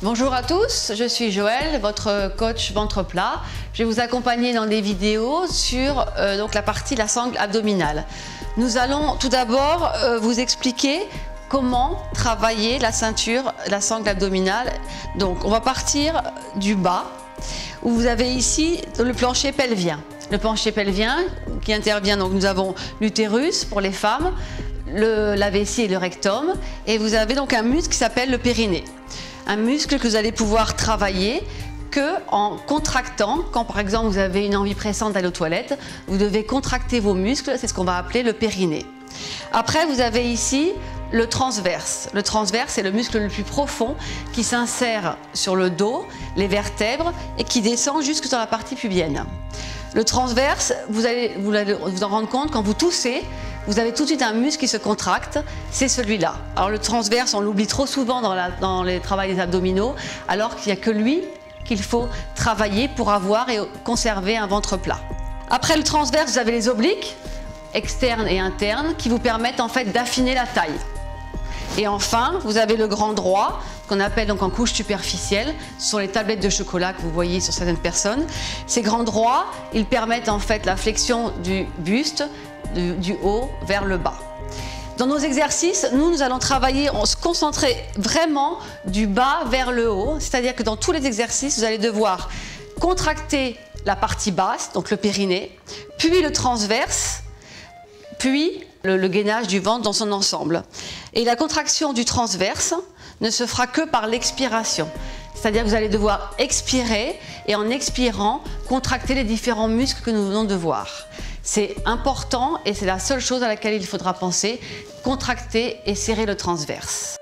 Bonjour à tous, je suis Joëlle, votre coach ventre plat. Je vais vous accompagner dans des vidéos sur donc la partie de la sangle abdominale. Nous allons tout d'abord vous expliquer comment travailler la ceinture, la sangle abdominale. Donc on va partir du bas, où vous avez ici le plancher pelvien. Le plancher pelvien qui intervient, donc nous avons l'utérus pour les femmes, la vessie et le rectum, et vous avez donc un muscle qui s'appelle le périnée. Un muscle que vous allez pouvoir travailler en contractant. Quand par exemple vous avez une envie pressante d'aller aux toilettes, vous devez contracter vos muscles, c'est ce qu'on va appeler le périnée. Après vous avez ici le transverse. Le transverse c'est le muscle le plus profond qui s'insère sur le dos, les vertèbres et qui descend jusque dans la partie pubienne. Le transverse, vous allez vous en rendre compte quand vous toussez, vous avez tout de suite un muscle qui se contracte, c'est celui-là. Alors le transverse, on l'oublie trop souvent dans les travaux des abdominaux, alors qu'il n'y a que lui qu'il faut travailler pour avoir et conserver un ventre plat. Après le transverse, vous avez les obliques, externes et internes, qui vous permettent en fait d'affiner la taille. Et enfin, vous avez le grand droit, qu'on appelle donc en couche superficielle, ce sont les tablettes de chocolat que vous voyez sur certaines personnes. Ces grands droits, ils permettent en fait la flexion du buste, du haut vers le bas. Dans nos exercices, nous allons travailler, on se concentrer vraiment du bas vers le haut, c'est-à-dire que dans tous les exercices, vous allez devoir contracter la partie basse, donc le périnée, puis le transverse, puis le gainage du ventre dans son ensemble. Et la contraction du transverse ne se fera que par l'expiration. C'est-à-dire que vous allez devoir expirer et en expirant, contracter les différents muscles que nous venons de voir. C'est important et c'est la seule chose à laquelle il faudra penser, contracter et serrer le transverse.